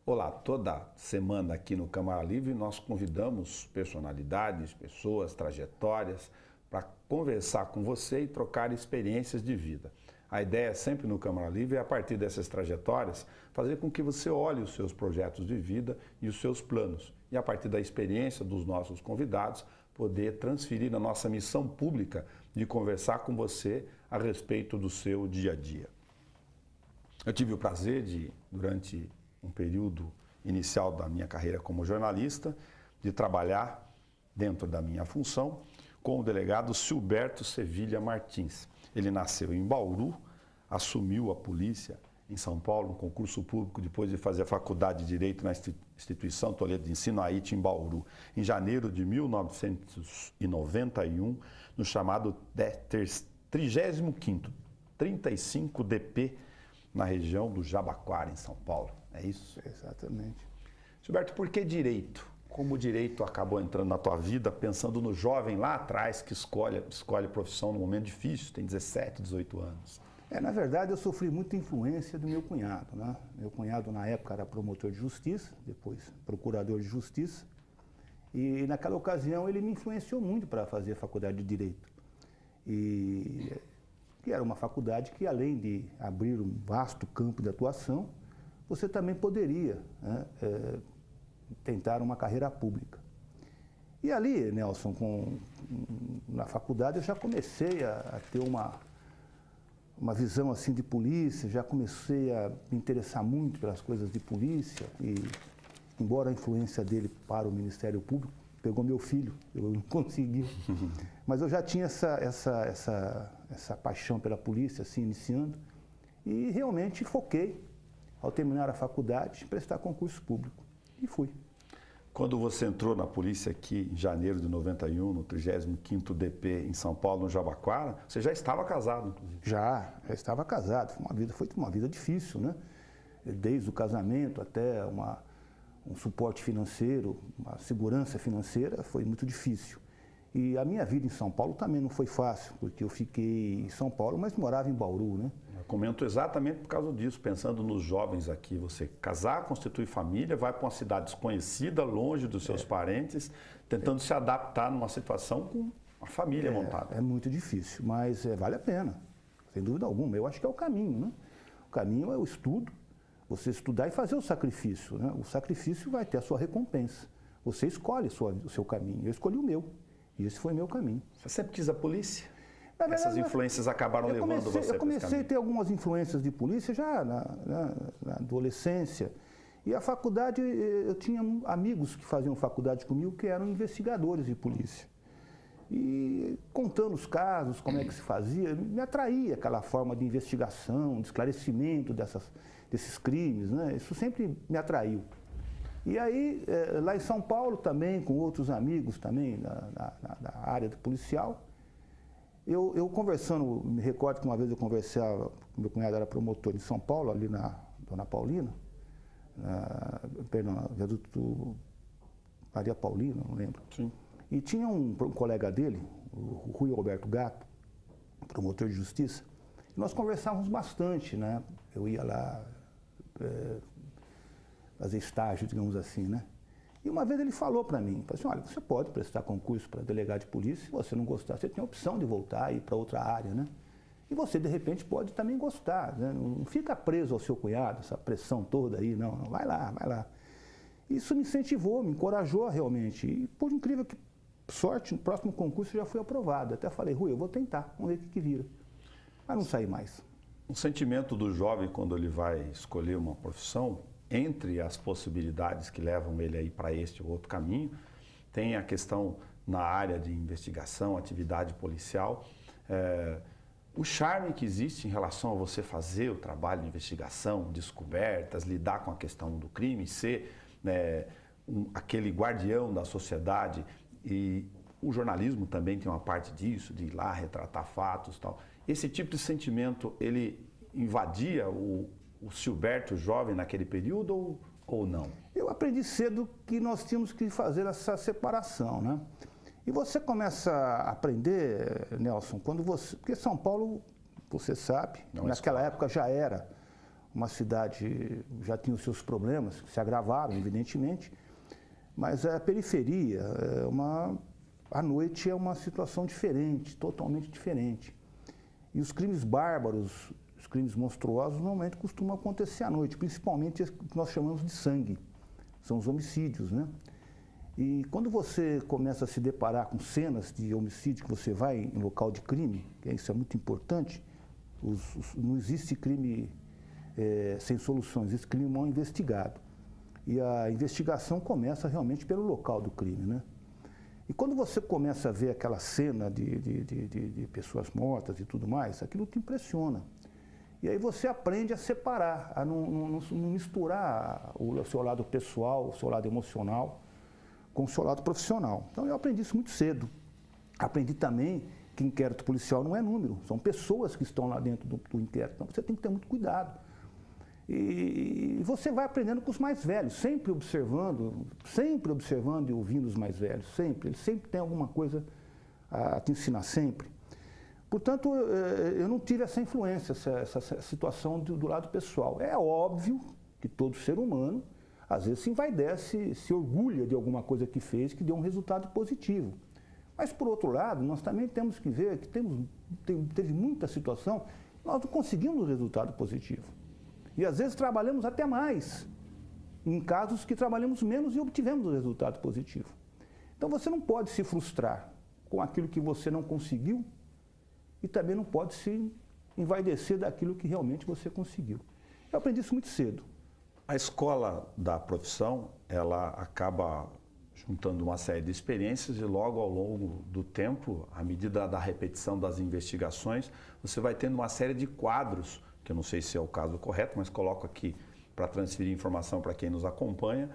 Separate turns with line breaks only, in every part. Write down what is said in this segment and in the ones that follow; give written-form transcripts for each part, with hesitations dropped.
Olá, toda semana aqui no Câmara Livre nós convidamos personalidades, pessoas, trajetórias para conversar com você e trocar experiências de vida. A ideia sempre no Câmara Livre é, a partir dessas trajetórias, fazer com que você olhe os seus projetos de vida e os seus planos. E a partir da experiência dos nossos convidados, poder transferir na nossa missão pública de conversar com você a respeito do seu dia a dia. Eu tive o prazer de, durante um período inicial da minha carreira como jornalista, de trabalhar dentro da minha função com o delegado Silberto Sevilha Martins. Ele nasceu em Bauru, assumiu a polícia em São Paulo, um concurso público, depois de fazer a faculdade de Direito na Instituição Toledo de Ensino, AIT, em Bauru, em janeiro de 1991, no chamado 35º, 35 DP, na região do Jabaquara, em São Paulo. É isso?
Exatamente.
Gilberto, por que direito? Como o direito acabou entrando na tua vida, pensando no jovem lá atrás que escolhe profissão num momento difícil, tem 17, 18 anos?
Na verdade, eu sofri muita influência do meu cunhado, né? Meu cunhado, na época, era promotor de justiça, depois procurador de justiça. E, naquela ocasião, ele me influenciou muito para fazer a faculdade de Direito. E que era uma faculdade que, além de abrir um vasto campo de atuação, você também poderia, né, tentar uma carreira pública. E ali, Nelson, na faculdade, eu já comecei a ter uma visão assim de polícia, já comecei a me interessar muito pelas coisas de polícia, e embora a influência dele para o Ministério Público, pegou meu filho, eu não consegui. Mas eu já tinha essa paixão pela polícia, assim, iniciando, e realmente foquei, ao terminar a faculdade, em prestar concurso público. E fui.
Quando você entrou na polícia aqui em janeiro de 91, no 35º DP em São Paulo, no Jabaquara, você já estava casado, inclusive?
Já estava casado. Foi uma vida difícil, né? Desde o casamento até um suporte financeiro, uma segurança financeira, foi muito difícil. E a minha vida em São Paulo também não foi fácil, porque eu fiquei em São Paulo, mas morava em Bauru, né?
Eu comento exatamente por causa disso, pensando nos jovens aqui. Você casar, constituir família, vai para uma cidade desconhecida, longe dos seus parentes, tentando se adaptar numa situação com a família montada.
É muito difícil, mas vale a pena, sem dúvida alguma. Eu acho que é o caminho, né? O caminho é o estudo, você estudar e fazer o sacrifício, né? O sacrifício vai ter a sua recompensa. Você escolhe o seu caminho. Eu escolhi o meu. E esse foi meu caminho.
Você sempre quis a polícia?
Verdade,
essas influências acabaram levando você para esse caminho?
Eu comecei a ter algumas influências de polícia já na adolescência. E a faculdade, eu tinha amigos que faziam faculdade comigo que eram investigadores de polícia. E contando os casos, como é que se fazia, me atraía aquela forma de investigação, de esclarecimento desses crimes, né? Isso sempre me atraiu. E aí, lá em São Paulo também, com outros amigos também da área policial, eu conversando, me recordo que uma vez eu conversava, meu cunhado era promotor em São Paulo, ali na Dona Paulina, perdão, viaduto Maria Paulina, não lembro.
Sim.
E tinha um colega dele, o Rui Alberto Gato, promotor de justiça, e nós conversávamos bastante, né? Eu ia lá fazer estágio, digamos assim, né? E uma vez ele falou para mim, falou assim, olha, você pode prestar concurso para delegado de polícia, se você não gostar, você tem a opção de voltar e ir para outra área, né? E você, de repente, pode também gostar, né? Não fica preso ao seu cunhado, essa pressão toda aí, não, vai lá, vai lá. Isso me incentivou, me encorajou realmente, e por incrível que sorte, no próximo concurso eu já fui aprovado. Até falei, Rui, eu vou tentar, vamos ver o que vira. Mas não saí mais.
O sentimento do jovem quando ele vai escolher uma profissão, entre as possibilidades que levam ele aí para este ou outro caminho, tem a questão na área de investigação, atividade policial, o charme que existe em relação a você fazer o trabalho de investigação, descobertas, lidar com a questão do crime, ser aquele guardião da sociedade, e o jornalismo também tem uma parte disso, de ir lá retratar fatos e tal. Esse tipo de sentimento, ele invadia o Silberto jovem naquele período ou não?
Eu aprendi cedo que nós tínhamos que fazer essa separação, né? E você começa a aprender, Nelson, quando você... Porque São Paulo, você sabe, naquela época já era uma cidade já tinha os seus problemas, que se agravaram, evidentemente, mas a periferia, à noite é uma situação diferente, totalmente diferente. E os crimes bárbaros, os crimes monstruosos, normalmente costumam acontecer à noite, principalmente o que nós chamamos de sangue, são os homicídios, né? E quando você começa a se deparar com cenas de homicídio, que você vai em local de crime, que isso é muito importante, não existe crime sem solução, existe crime mal investigado. E a investigação começa realmente pelo local do crime, né? E quando você começa a ver aquela cena de pessoas mortas e tudo mais, aquilo te impressiona. E aí você aprende a separar, a não misturar o seu lado pessoal, o seu lado emocional, com o seu lado profissional. Então eu aprendi isso muito cedo. Aprendi também que inquérito policial não é número, são pessoas que estão lá dentro do inquérito. Então você tem que ter muito cuidado. E você vai aprendendo com os mais velhos, sempre observando e ouvindo os mais velhos, sempre. Eles sempre têm alguma coisa a te ensinar, sempre. Portanto, eu não tive essa influência, essa situação do lado pessoal. É óbvio que todo ser humano, às vezes, se envaidece, se orgulha de alguma coisa que fez, que deu um resultado positivo. Mas, por outro lado, nós também temos que ver que teve muita situação, nós não conseguimos resultado positivo. E, às vezes, trabalhamos até mais, em casos que trabalhamos menos e obtivemos o resultado positivo. Então, você não pode se frustrar com aquilo que você não conseguiu e também não pode se envaidecer daquilo que realmente você conseguiu. Eu aprendi isso muito cedo.
A escola da profissão, ela acaba juntando uma série de experiências e logo ao longo do tempo, à medida da repetição das investigações, você vai tendo uma série de quadros, que eu não sei se é o caso correto, mas coloco aqui para transferir informação para quem nos acompanha,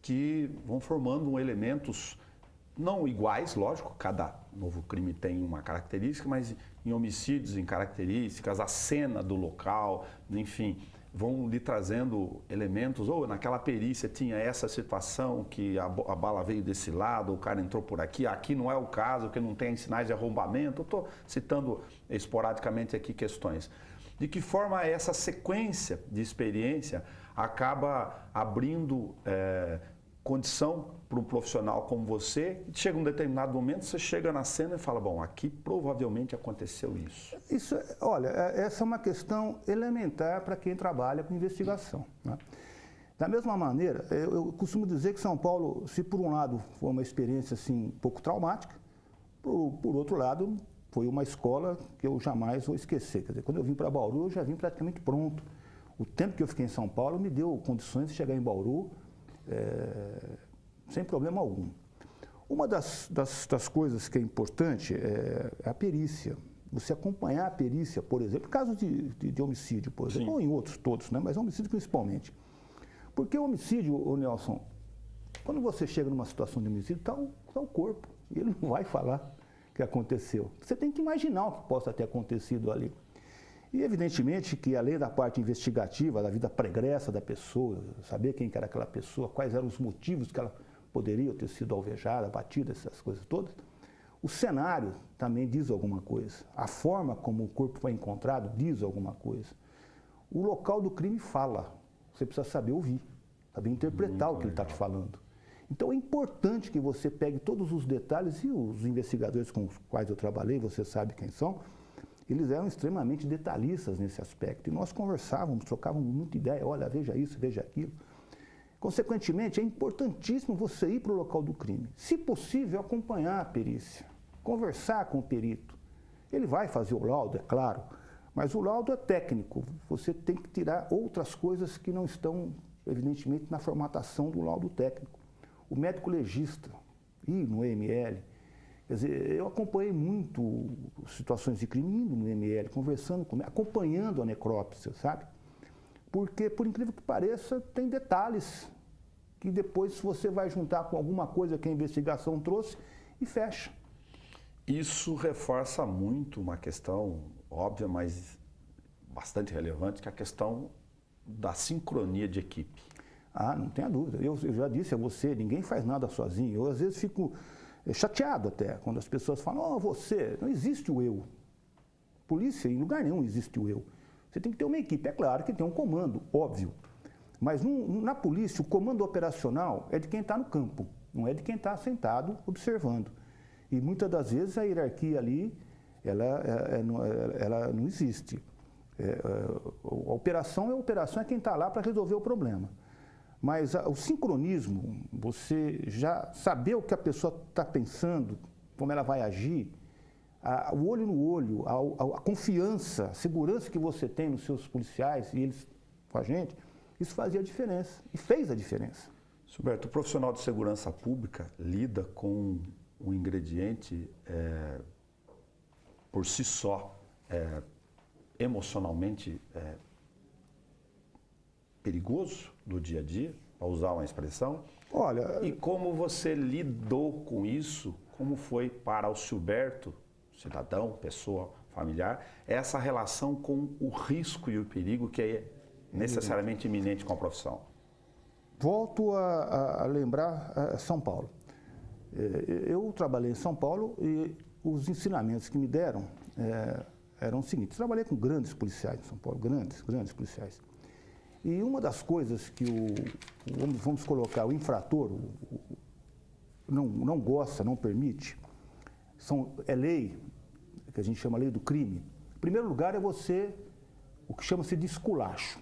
que vão formando elementos não iguais, lógico, cada novo crime tem uma característica, mas em homicídios, em características, a cena do local, enfim, vão lhe trazendo elementos, ou naquela perícia tinha essa situação, que a bala veio desse lado, o cara entrou por aqui, aqui não é o caso, porque não tem sinais de arrombamento. Eu estou citando esporadicamente aqui questões. De que forma essa sequência de experiência acaba abrindo condição para um profissional como você, chega um determinado momento, você chega na cena e fala, bom, aqui provavelmente aconteceu isso.
Olha, essa é uma questão elementar para quem trabalha com investigação, né? Da mesma maneira, eu costumo dizer que São Paulo, se por um lado foi uma experiência assim, um pouco traumática, por outro lado, foi uma escola que eu jamais vou esquecer. Quer dizer, quando eu vim para Bauru, eu já vim praticamente pronto. O tempo que eu fiquei em São Paulo me deu condições de chegar em Bauru sem problema algum. Uma das coisas que é importante é a perícia. Você acompanhar a perícia, por exemplo, em casos de homicídio, por exemplo, ou em outros todos, né? Mas homicídio principalmente. Porque o homicídio, ô Nelson, quando você chega numa situação de homicídio, está o corpo, e ele não vai falar que aconteceu. Você tem que imaginar o que possa ter acontecido ali. E evidentemente que além da parte investigativa, da vida pregressa da pessoa, saber quem que era aquela pessoa, quais eram os motivos que ela poderia ter sido alvejada, batida, essas coisas todas, o cenário também diz alguma coisa. A forma como o corpo foi encontrado diz alguma coisa. O local do crime fala. Você precisa saber ouvir, saber interpretar o que ele está te falando. Então é importante que você pegue todos os detalhes, e os investigadores com os quais eu trabalhei, você sabe quem são, eles eram extremamente detalhistas nesse aspecto. E nós conversávamos, trocávamos muita ideia, olha, veja isso, veja aquilo. Consequentemente, é importantíssimo você ir para o local do crime. Se possível, acompanhar a perícia, conversar com o perito. Ele vai fazer o laudo, é claro, mas o laudo é técnico. Você tem que tirar outras coisas que não estão, evidentemente, na formatação do laudo técnico. O médico legista, ir no EML. Quer dizer, eu acompanhei muito situações de crime indo no EML, conversando com ele, acompanhando a necrópsia, sabe? Porque, por incrível que pareça, tem detalhes que depois você vai juntar com alguma coisa que a investigação trouxe e fecha.
Isso reforça muito uma questão óbvia, mas bastante relevante, que é a questão da sincronia de equipe.
Ah, não tenha dúvida. Eu já disse a você, ninguém faz nada sozinho. Eu, às vezes, fico chateado até, quando as pessoas falam, você, não existe o eu. Polícia, em lugar nenhum existe o eu. Você tem que ter uma equipe. É claro que tem um comando, óbvio. Mas na polícia, o comando operacional é de quem está no campo, não é de quem está sentado observando. E muitas das vezes a hierarquia ali, ela não existe. A operação é quem está lá para resolver o problema. Mas o sincronismo, você já saber o que a pessoa está pensando, como ela vai agir, o olho no olho, a confiança, a segurança que você tem nos seus policiais e eles com a gente, isso fazia a diferença e fez a diferença.
Gilberto, o profissional de segurança pública lida com um ingrediente por si só, emocionalmente perigoso do dia a dia, para usar uma expressão.
Olha,
e como você lidou com isso, como foi para o Gilberto, cidadão, pessoa, familiar, essa relação com o risco e o perigo que é necessariamente iminente com a profissão?
Volto a lembrar São Paulo. Eu trabalhei em São Paulo e os ensinamentos que me deram eram os seguintes. Trabalhei com grandes policiais em São Paulo, grandes policiais. E uma das coisas que vamos colocar, o infrator não gosta, não permite, é lei, que a gente chama lei do crime. Em primeiro lugar é o que chama-se de esculacho.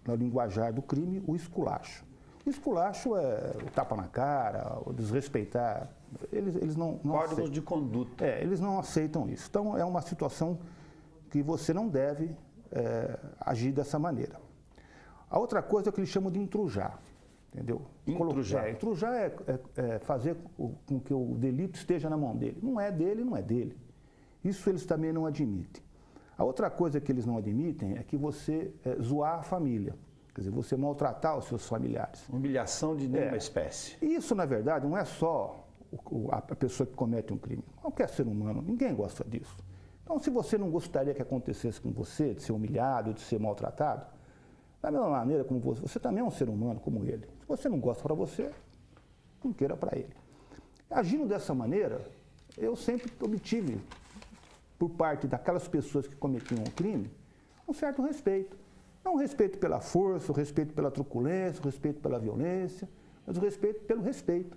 Na linguajar do crime, o esculacho. O esculacho é o tapa na cara, o desrespeitar. Eles não
Códigos de conduta.
Eles não aceitam isso. Então, é uma situação que você não deve agir dessa maneira. A outra coisa é o que eles chamam de intrujar, entendeu?
Intrujar.
Intrujar é fazer com que o delito esteja na mão dele. Não é dele, não é dele. Isso eles também não admitem. A outra coisa que eles não admitem é que você zoar a família, quer dizer, você maltratar os seus familiares.
Humilhação de nenhuma espécie.
Isso, na verdade, não é só a pessoa que comete um crime. Qualquer ser humano, ninguém gosta disso. Então, se você não gostaria que acontecesse com você, de ser humilhado, de ser maltratado, da mesma maneira como você também é um ser humano como ele. Se você não gosta para você, não queira para ele. Agindo dessa maneira, eu sempre obtive, por parte daquelas pessoas que cometiam o crime, um certo respeito. Não o respeito pela força, o respeito pela truculência, o respeito pela violência, mas o respeito pelo respeito.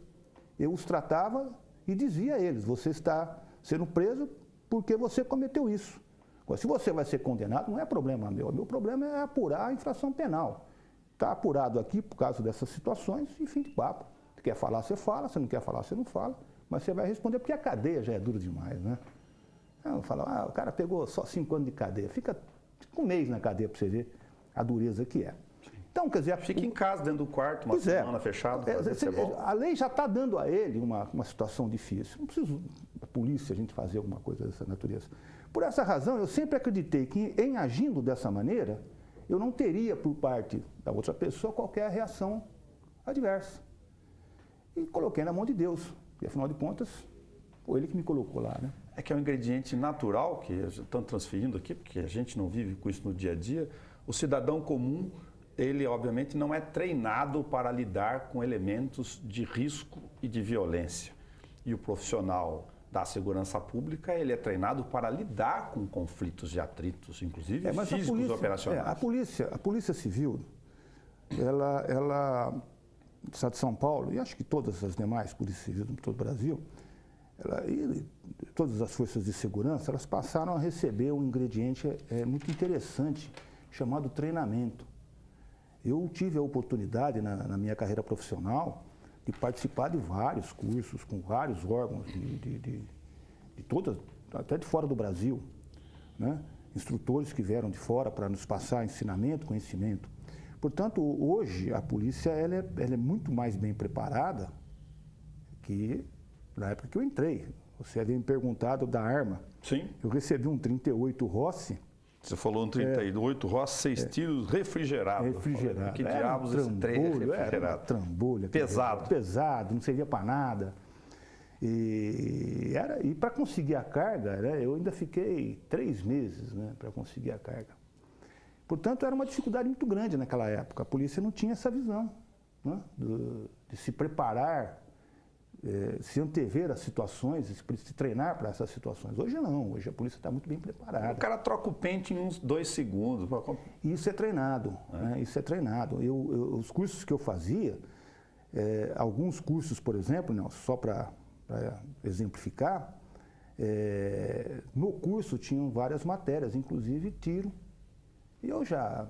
Eu os tratava e dizia a eles, você está sendo preso porque você cometeu isso. Agora, se você vai ser condenado, não é problema meu. O meu problema é apurar a infração penal. Está apurado aqui por causa dessas situações e fim de papo. Você quer falar, você fala. Você não quer falar, você não fala. Mas você vai responder porque a cadeia já é dura demais, né? Eu falo, o cara pegou só 5 anos de cadeia. Fica um mês na cadeia para você ver a dureza que é. Então, quer dizer...
Fica em casa, dentro do quarto, uma semana fechado.
A lei já está dando a ele uma situação difícil. Não precisa a polícia, a gente fazer alguma coisa dessa natureza. Por essa razão, eu sempre acreditei que, em agindo dessa maneira, eu não teria, por parte da outra pessoa, qualquer reação adversa. E coloquei na mão de Deus. E, afinal de contas, foi ele que me colocou lá, né?
É que é um ingrediente natural, que estão transferindo aqui, porque a gente não vive com isso no dia a dia. O cidadão comum, ele obviamente não é treinado para lidar com elementos de risco e de violência. E o profissional da segurança pública, ele é treinado para lidar com conflitos e atritos, inclusive físicos e operacionais.
A Polícia Civil, ela do Estado de São Paulo, e acho que todas as demais polícias civis de todo o Brasil, e todas as forças de segurança, elas passaram a receber um ingrediente muito interessante, chamado treinamento. Eu tive a oportunidade, na minha carreira profissional, de participar de vários cursos, com vários órgãos, de todas, até de fora do Brasil, né? Instrutores que vieram de fora para nos passar ensinamento, conhecimento. Portanto, hoje a polícia ela é muito mais bem preparada que na época que eu entrei. Você havia me perguntado da arma.
Sim.
Eu recebi um 38 Rossi.
Você falou um 38 Rossi, 6 tiros, refrigerado.
Refrigerado.
Que diabos esse trem é refrigerado?
Era uma trambolha.
Pesado.
Pesado, não servia para nada. E para conseguir a carga, eu ainda fiquei 3 meses, né, para conseguir a carga. Portanto, era uma dificuldade muito grande naquela época. A polícia não tinha essa visão, né, de se preparar se antever as situações, se treinar para essas situações. Hoje não, hoje a polícia está muito bem preparada.
O cara troca o pente em uns 2 segundos.
Isso é treinado, né? Isso é treinado. Os cursos que eu fazia, alguns cursos, por exemplo, Nelson, só para exemplificar, no curso tinham várias matérias, inclusive tiro. E eu já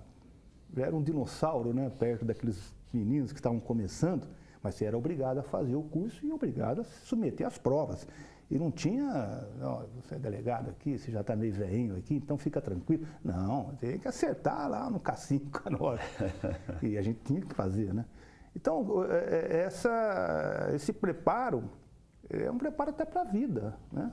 era um dinossauro, né, perto daqueles meninos que estavam começando, mas você era obrigado a fazer o curso e obrigado a se submeter às provas. E não tinha, você é delegado aqui, você já está meio velhinho aqui, então fica tranquilo. Não, tem que acertar lá no K5, K9. E a gente tinha que fazer, né? Então, esse preparo é um preparo até para a vida, né?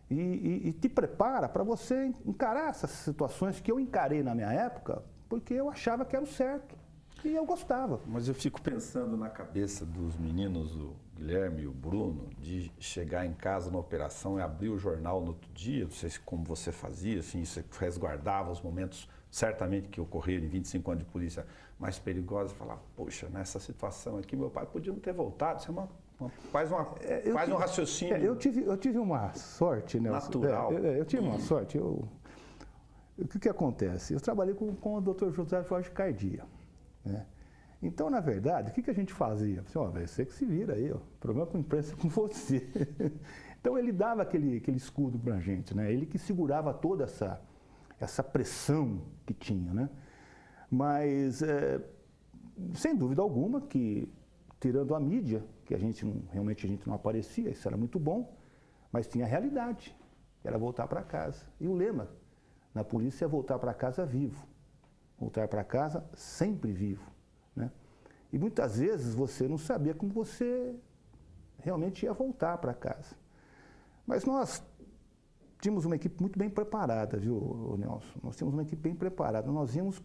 E te prepara para você encarar essas situações que eu encarei na minha época, porque eu achava que era o certo e eu gostava.
Mas eu fico pensando na cabeça dos meninos, o Guilherme e o Bruno, de chegar em casa na operação e abrir o jornal no outro dia, não sei como você fazia, assim, você resguardava os momentos certamente que ocorreram em 25 anos de polícia mais perigosos, e falava, poxa, nessa situação aqui meu pai podia não ter voltado, isso é faz um raciocínio.
Eu tive uma sorte, Nelson.
Natural.
Eu tive uma sorte. O que acontece? Eu trabalhei com o Dr. José Jorge Cardia, né? Então, na verdade, o que a gente fazia? Você que se vira aí, o problema com a imprensa é com você. Então, ele dava aquele escudo para a gente, né? Ele que segurava toda essa pressão que tinha, né? Mas, sem dúvida alguma, que tirando a mídia, que realmente a gente não aparecia, isso era muito bom, mas tinha a realidade, que era voltar para casa. E o lema na polícia é voltar para casa vivo, voltar para casa sempre vivo, né? E muitas vezes você não sabia como você realmente ia voltar para casa. Mas nós tínhamos uma equipe muito bem preparada, viu, Nelson? Nós tínhamos uma equipe bem preparada. Nós íamos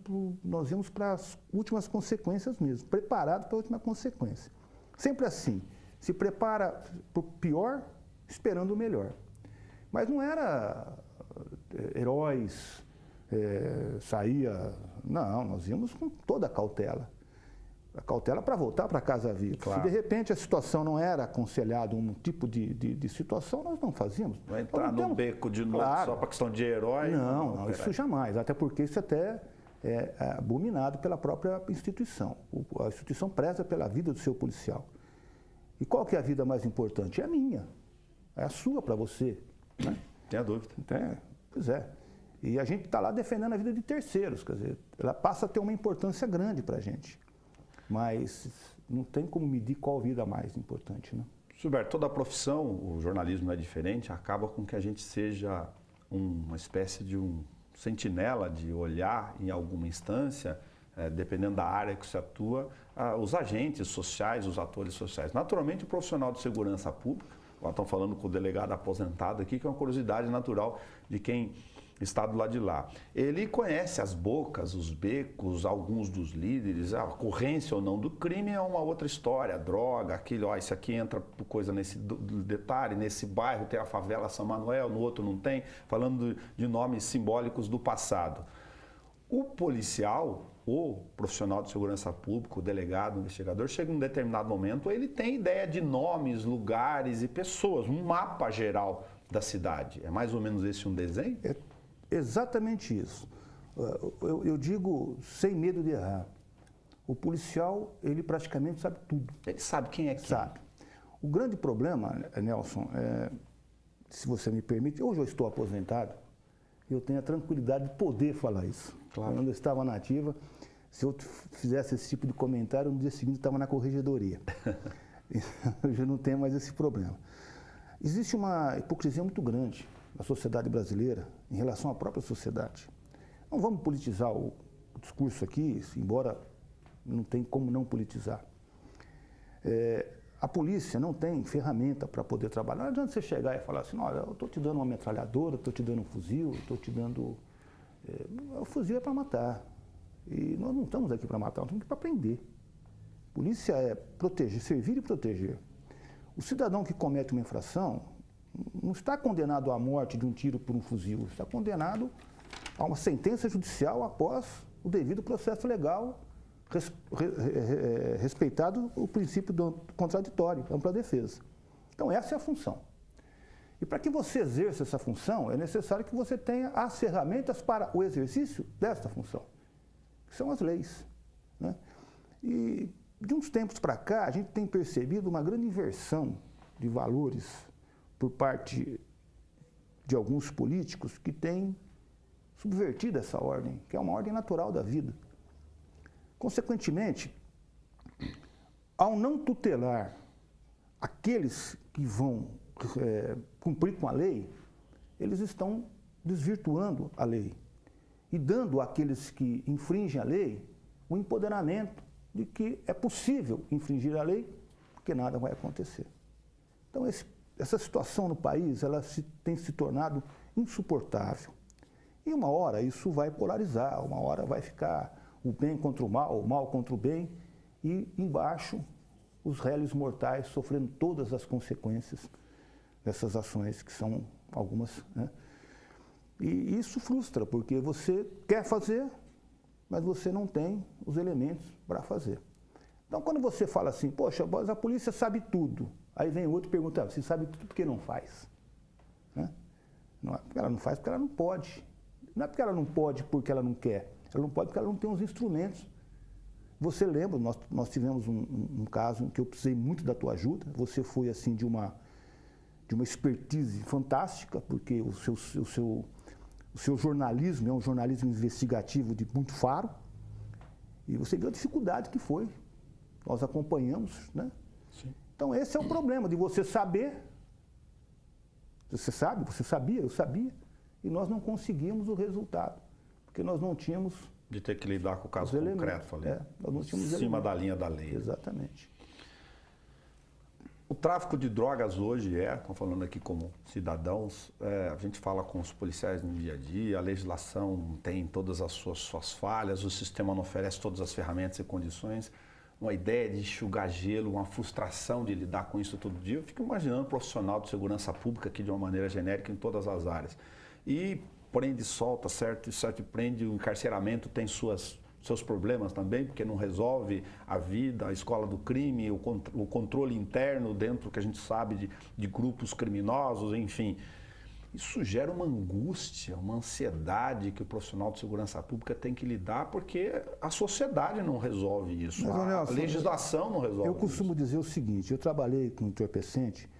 para as últimas consequências mesmo, preparado para a última consequência. Sempre assim, se prepara para o pior, esperando o melhor. Mas não era heróis, saía... Não, nós íamos com toda a cautela. A cautela para voltar para casa viva. Claro. Se de repente a situação não era aconselhada um tipo de situação, nós não fazíamos.
Vai entrar no beco de novo, claro, só para questão de herói?
Não, isso jamais. Até porque isso até é abominado pela própria instituição. A instituição preza pela vida do seu policial. E qual que é a vida mais importante? É a minha. É a sua para você, né?
Tem a dúvida.
Pois é. E a gente está lá defendendo a vida de terceiros, quer dizer, ela passa a ter uma importância grande para a gente. Mas não tem como medir qual vida mais importante, né?
Gilberto, toda a profissão, o jornalismo não é diferente, acaba com que a gente seja uma espécie de um sentinela de olhar em alguma instância, dependendo da área que você atua, os agentes sociais, os atores sociais. Naturalmente, o profissional de segurança pública, nós estamos falando com o delegado aposentado aqui, que é uma curiosidade natural de quem está do lado de lá. Ele conhece as bocas, os becos, alguns dos líderes, a ocorrência ou não do crime é uma outra história, droga, aquilo, isso aqui entra por coisa nesse detalhe, nesse bairro tem a favela São Manuel, no outro não tem, falando de nomes simbólicos do passado. O policial, o profissional de segurança pública, o delegado, o investigador, chega em um determinado momento, ele tem ideia de nomes, lugares e pessoas, um mapa geral da cidade. É mais ou menos esse um desenho?
É exatamente isso. Eu digo sem medo de errar. O policial, ele praticamente sabe tudo.
Ele sabe quem é quem.
Sabe. O grande problema, Nelson, se você me permite, hoje eu estou aposentado, eu tenho a tranquilidade de poder falar isso. Claro. Quando eu estava na ativa, se eu fizesse esse tipo de comentário, no dia seguinte eu estava na corregedoria. Hoje eu não tenho mais esse problema. Existe uma hipocrisia muito grande na sociedade brasileira em relação à própria sociedade. Não vamos politizar o discurso aqui, embora não tem como não politizar. A polícia não tem ferramenta para poder trabalhar. Não adianta você chegar e falar assim, olha, eu estou te dando uma metralhadora, estou te dando um fuzil, estou te dando... O fuzil é para matar. E nós não estamos aqui para matar, nós estamos aqui para prender. Polícia é proteger, servir e proteger. O cidadão que comete uma infração não está condenado à morte de um tiro por um fuzil, está condenado a uma sentença judicial após o devido processo legal, respeitado o princípio do contraditório, ampla defesa. Então, essa é a função. E para que você exerça essa função, é necessário que você tenha as ferramentas para o exercício desta função, que são as leis, né? E de uns tempos para cá, a gente tem percebido uma grande inversão de valores por parte de alguns políticos que têm subvertido essa ordem, que é uma ordem natural da vida. Consequentemente, ao não tutelar aqueles que vão cumprir com a lei, eles estão desvirtuando a lei e dando àqueles que infringem a lei o empoderamento de que é possível infringir a lei, porque nada vai acontecer. Então, essa situação no país, ela tem se tornado insuportável. E uma hora isso vai polarizar, uma hora vai ficar o bem contra o mal contra o bem, e embaixo os réis mortais sofrendo todas as consequências dessas ações, que são algumas, né? E isso frustra, porque você quer fazer, mas você não tem os elementos para fazer. Então, quando você fala assim, poxa, mas a polícia sabe tudo, aí vem outro e pergunta, você sabe tudo por que não faz? Né? Não é porque ela não faz, porque ela não pode. Não é porque ela não pode porque ela não quer, ela não pode porque ela não tem os instrumentos. Você lembra, nós tivemos um caso em que eu precisei muito da tua ajuda, você foi assim de uma expertise fantástica, porque o seu jornalismo é um jornalismo investigativo de muito faro, e você viu a dificuldade que foi. Nós acompanhamos, né?
Sim.
Então esse é o problema de você saber, você sabe, você sabia, eu sabia, e nós não conseguimos o resultado, porque nós não tínhamos
de ter que lidar com o caso concreto ali,
nós não tínhamos
em cima da linha da lei.
Exatamente.
O tráfico de drogas hoje estamos falando aqui como cidadãos, a gente fala com os policiais no dia a dia, a legislação tem todas as suas falhas, o sistema não oferece todas as ferramentas e condições, uma ideia de enxugar gelo, uma frustração de lidar com isso todo dia. Eu fico imaginando um profissional de segurança pública aqui de uma maneira genérica em todas as áreas. E prende e solta, certo e prende, o encarceramento tem seus problemas também, porque não resolve a vida, a escola do crime, o controle interno dentro, que a gente sabe, de grupos criminosos, enfim. Isso gera uma angústia, uma ansiedade que o profissional de segurança pública tem que lidar, porque a sociedade não resolve isso,
Mas, Nelson,
a legislação não resolve isso.
Eu costumo dizer o seguinte, eu trabalhei com entorpecente,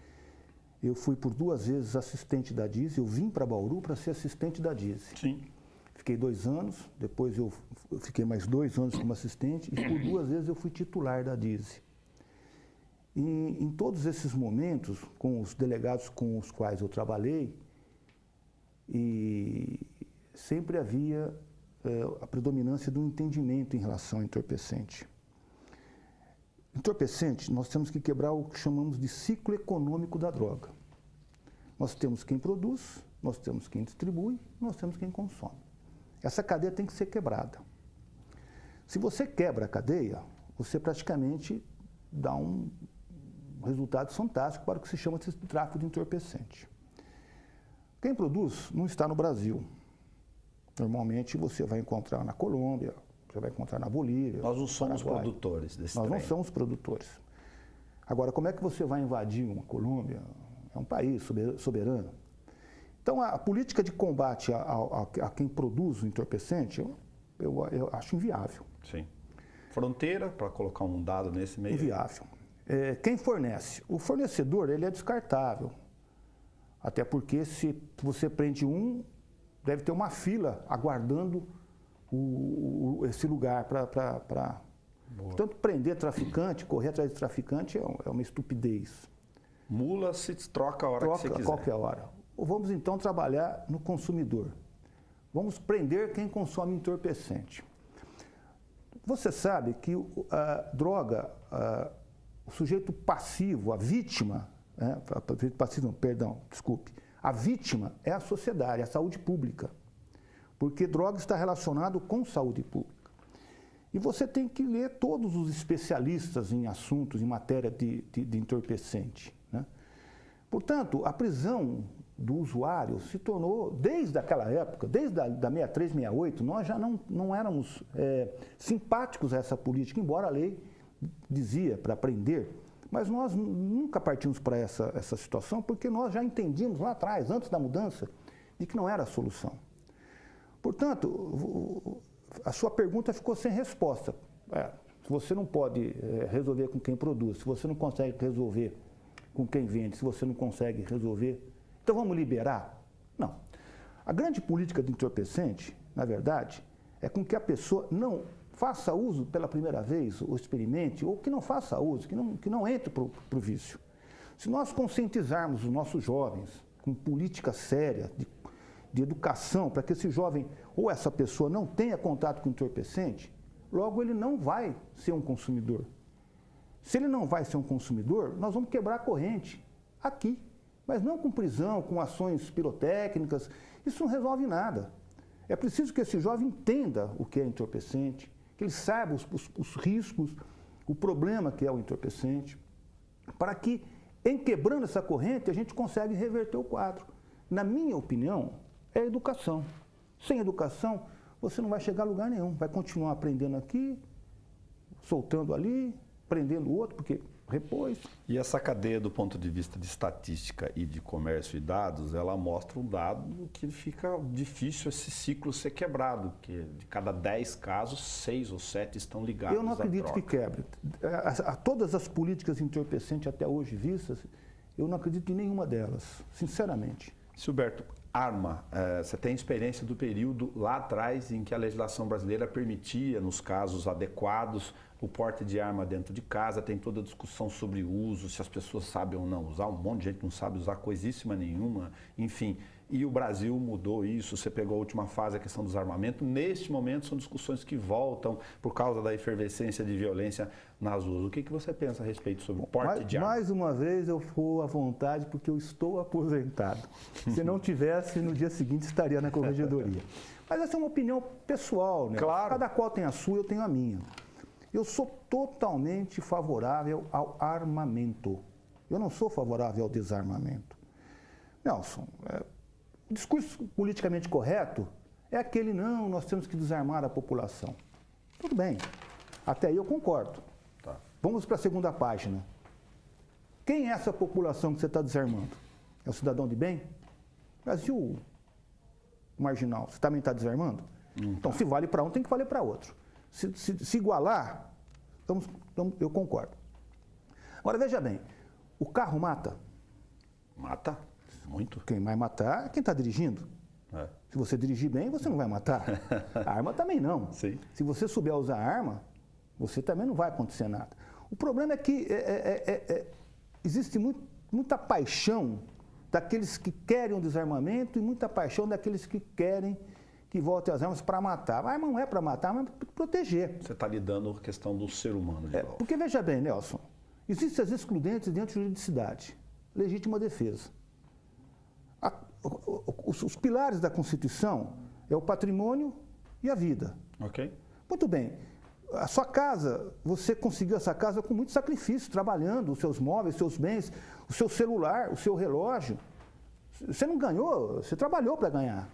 eu fui por 2 vezes assistente da DISE, eu vim para Bauru para ser assistente da DISE.
Sim.
Fiquei 2 anos, depois eu fiquei mais 2 anos como assistente e por 2 vezes eu fui titular da DISE. E em todos esses momentos, com os delegados com os quais eu trabalhei, e sempre havia a predominância do entendimento em relação ao entorpecente. Entorpecente, nós temos que quebrar o que chamamos de ciclo econômico da droga. Nós temos quem produz, nós temos quem distribui, nós temos quem consome. Essa cadeia tem que ser quebrada. Se você quebra a cadeia, você praticamente dá um resultado fantástico para o que se chama de tráfico de entorpecente. Quem produz não está no Brasil. Normalmente você vai encontrar na Colômbia, você vai encontrar na Bolívia.
Nós não somos
Paraguai.
produtores desse
Nós
trem.
não somos produtores. Agora, como é que você vai invadir uma Colômbia? É um país soberano. Então, a política de combate a quem produz o entorpecente, eu acho inviável.
Sim. Fronteira, para colocar um dado nesse meio.
Inviável. Quem fornece? O fornecedor, ele é descartável. Até porque se você prende um, deve ter uma fila aguardando esse lugar para... Portanto, prender traficante, correr atrás de traficante é uma estupidez.
Mula se troca a hora que você quiser.
A qualquer hora. Vamos então trabalhar no consumidor. Vamos prender quem consome entorpecente. Você sabe que a droga, o sujeito passivo, a vítima, a vítima é a sociedade, a saúde pública. Porque droga está relacionado com saúde pública. E você tem que ler todos os especialistas em assuntos, em matéria de entorpecente, né? Portanto, a prisão do usuário se tornou, desde aquela época, desde a 63, 68, nós já não éramos simpáticos a essa política, embora a lei dizia para prender Mas nós nunca partimos para essa situação porque nós já entendíamos lá atrás, antes da mudança, de que não era a solução. Portanto, a sua pergunta ficou sem resposta. Se você não pode resolver com quem produz, se você não consegue resolver com quem vende, se você não consegue resolver, então vamos liberar? Não. A grande política de entorpecente, na verdade, é com que a pessoa não faça uso pela primeira vez, ou experimente, ou que não faça uso, que não entre para o vício. Se nós conscientizarmos os nossos jovens com política séria, de educação, para que esse jovem ou essa pessoa não tenha contato com entorpecente, logo ele não vai ser um consumidor. Se ele não vai ser um consumidor, nós vamos quebrar a corrente aqui, mas não com prisão, com ações pirotécnicas, isso não resolve nada. É preciso que esse jovem entenda o que é entorpecente, que ele saiba os riscos, o problema que é o entorpecente, para que, em quebrando essa corrente, a gente consegue reverter o quadro. Na minha opinião, é educação. Sem educação, você não vai chegar a lugar nenhum. Vai continuar aprendendo aqui, soltando ali, prendendo o outro, porque repôs.
E essa cadeia, do ponto de vista de estatística e de comércio e dados, ela mostra um dado que fica difícil esse ciclo ser quebrado, que de cada 10 casos, 6 ou 7 estão ligados à droga.
Eu não acredito que quebre. Todas as políticas entorpecentes até hoje vistas, eu não acredito em nenhuma delas, sinceramente.
Silberto, arma, você tem experiência do período lá atrás em que a legislação brasileira permitia, nos casos adequados, o porte de arma dentro de casa, tem toda a discussão sobre o uso, se as pessoas sabem ou não usar, um monte de gente não sabe usar coisíssima nenhuma, enfim. E o Brasil mudou isso, você pegou a última fase, a questão dos armamentos. Neste momento são discussões que voltam por causa da efervescência de violência nas ruas. O que você pensa a respeito sobre o porte de arma?
Mais uma vez eu vou à vontade porque eu estou aposentado. Se não tivesse, no dia seguinte estaria na corregedoria. Mas essa é uma opinião pessoal, né?
Claro.
Cada qual tem a sua, eu tenho a minha. Eu sou totalmente favorável ao armamento. Eu não sou favorável ao desarmamento. Nelson, o discurso politicamente correto é aquele, não, nós temos que desarmar a população. Tudo bem, até aí eu concordo.
Tá.
Vamos para a segunda página. Quem é essa população que você está desarmando? É o cidadão de bem? Brasil marginal, você também está desarmando? Então, se vale para um, tem que valer para outro. Se igualar, eu concordo. Agora, veja bem, o carro mata?
Mata, muito.
Quem vai matar é quem está dirigindo. Se você dirigir bem, você não vai matar. A arma também não.
Sim.
Se você souber usar a arma, você também não vai acontecer nada. O problema é que existe muita paixão daqueles que querem o desarmamento e muita paixão daqueles que querem que voltem as armas para matar. A arma não é para matar, a arma é para proteger.
Você está lidando com a questão do ser humano de novo.
Porque, veja bem, Nelson, existem as excludentes dentro da juridicidade. Legítima defesa. Os pilares da Constituição é o patrimônio e a vida.
Ok.
Muito bem. A sua casa, você conseguiu essa casa com muito sacrifício, trabalhando, os seus móveis, os seus bens, o seu celular, o seu relógio. Você não ganhou, você trabalhou para ganhar.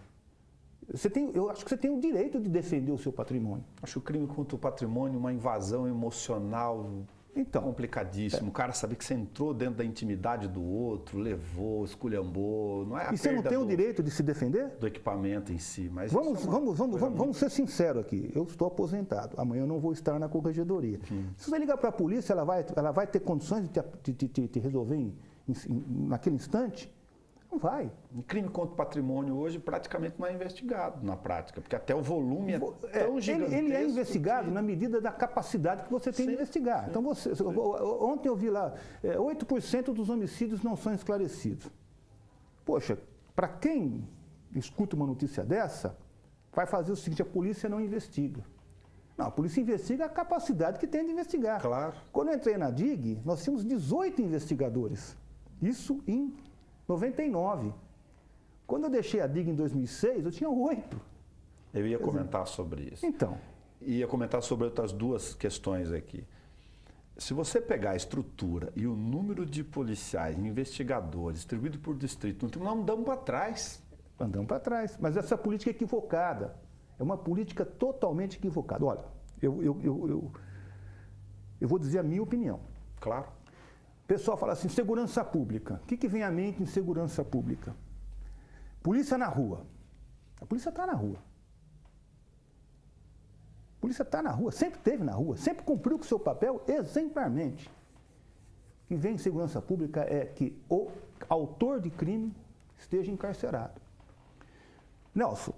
Eu acho que você tem o direito de defender o seu patrimônio.
Acho que o crime contra o patrimônio, uma invasão emocional complicadíssimo. O cara saber que você entrou dentro da intimidade do outro, levou, esculhambou, não é a
E você não tem o
perda
direito de se defender?
do equipamento em si, mas
Vamos ser sinceros aqui. Eu estou aposentado. Amanhã eu não vou estar na corregedoria. Se você ligar para a polícia, ela vai ter condições de te resolver naquele instante? Não vai.
O crime contra o patrimônio hoje praticamente não é investigado na prática, porque até o volume é tão gigantesco.
Ele é investigado na medida da capacidade que você tem de investigar. Sim. Então, ontem eu vi lá, 8% dos homicídios não são esclarecidos. Poxa, para quem escuta uma notícia dessa, vai fazer o seguinte, a polícia não investiga. Não, a polícia investiga a capacidade que tem de investigar.
Claro.
Quando eu entrei na DIG, nós tínhamos 18 investigadores. Isso em 99. Quando eu deixei a DIG em 2006, eu tinha 8.
Eu ia comentar sobre isso.
Então.
Ia comentar sobre outras duas questões aqui. Se você pegar a estrutura e o número de policiais, investigadores, distribuído por distrito, nós andamos para trás.
Andamos para trás. Mas essa política é equivocada. É uma política totalmente equivocada. Olha, eu vou dizer a minha opinião.
Claro.
pessoal fala assim, segurança pública. O que vem à mente em segurança pública? Polícia na rua. A polícia está na rua. A polícia está na rua, sempre esteve na rua, sempre cumpriu com o seu papel exemplarmente. O que vem em segurança pública é que o autor de crime esteja encarcerado. Nelson,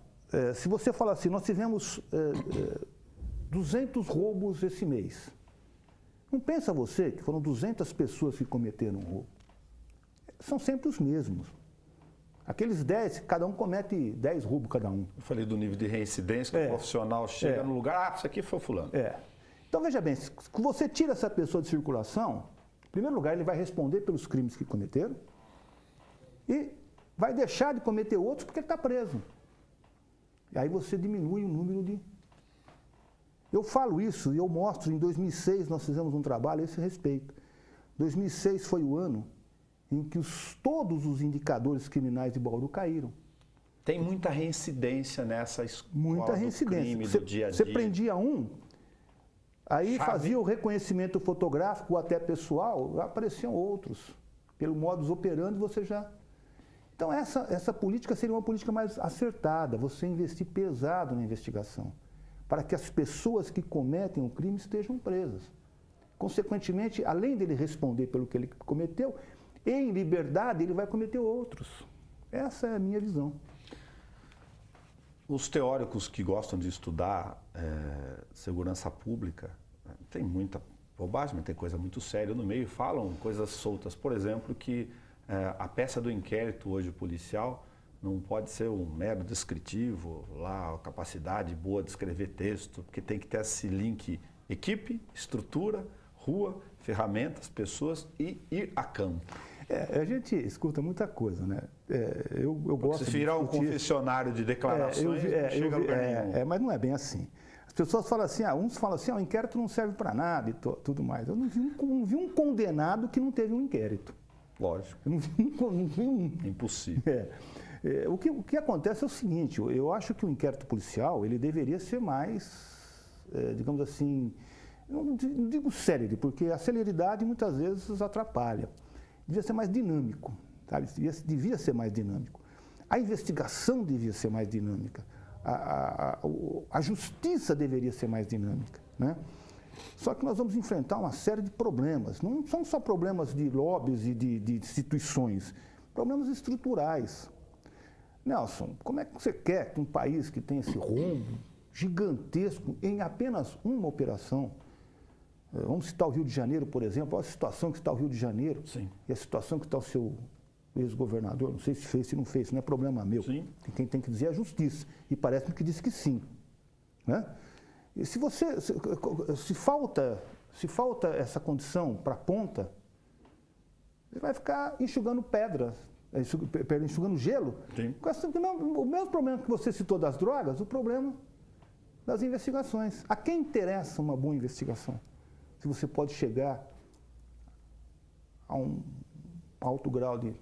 se você falar assim, nós tivemos 200 roubos esse mês. Não pensa você que foram 200 pessoas que cometeram um roubo. São sempre os mesmos. Aqueles 10, cada um comete 10 roubos cada um.
Eu falei do nível de reincidência, que o profissional chega no lugar, isso aqui foi fulano.
Então, veja bem, se você tira essa pessoa de circulação, em primeiro lugar, ele vai responder pelos crimes que cometeram e vai deixar de cometer outros porque ele está preso. E aí você diminui o número de... Eu falo isso e eu mostro, em 2006 nós fizemos um trabalho a esse respeito. 2006 foi o ano em que todos os indicadores criminais de Bauru caíram.
Tem muita reincidência nessa escola
muita reincidência.
Do crime,
você,
do dia a dia.
Você prendia um, aí fazia o reconhecimento fotográfico ou até pessoal, apareciam outros. Pelo modus operandi você já... Então essa política seria uma política mais acertada, você investir pesado na investigação, para que as pessoas que cometem o crime estejam presas. Consequentemente, além dele responder pelo que ele cometeu, em liberdade ele vai cometer outros. Essa é a minha visão.
Os teóricos que gostam de estudar segurança pública, tem muita bobagem, mas tem coisa muito séria no meio, falam coisas soltas. Por exemplo, que a peça do inquérito hoje policial não pode ser um mero descritivo, lá a capacidade boa de escrever texto, porque tem que ter esse link equipe, estrutura, rua, ferramentas, pessoas e ir a campo.
A gente escuta muita coisa, né? Eu gosto
se virar um confessionário de declarações, não chega a lugar nenhum.
Mas não é bem assim. As pessoas falam assim, uns falam assim, o inquérito não serve para nada e tudo mais. Eu não vi um condenado que não teve um inquérito.
Lógico.
Eu não vi um.
Impossível.
O que acontece é o seguinte, eu acho que o inquérito policial, ele deveria ser mais, digamos assim, não digo célere, porque a celeridade muitas vezes atrapalha. Devia ser mais dinâmico, sabe? Devia ser mais dinâmico. A investigação devia ser mais dinâmica. A justiça deveria ser mais dinâmica, né? Só que nós vamos enfrentar uma série de problemas. Não são só problemas de lobbies e de instituições, problemas estruturais. Nelson, como é que você quer que um país que tem esse rombo gigantesco em apenas uma operação, vamos citar o Rio de Janeiro, por exemplo, olha a situação que está o Rio de Janeiro.
Sim.
E a situação que está o seu ex-governador, não sei se fez, se não fez, isso não é problema meu.
Sim.
Quem tem que dizer é a justiça, e parece-me que disse que sim, né? E se falta essa condição para a ponta, você vai ficar enxugando pedras, enxugando gelo.
Sim.
O mesmo problema que você citou das drogas, o problema das investigações. A quem interessa uma boa investigação? Se você pode chegar a um alto grau de...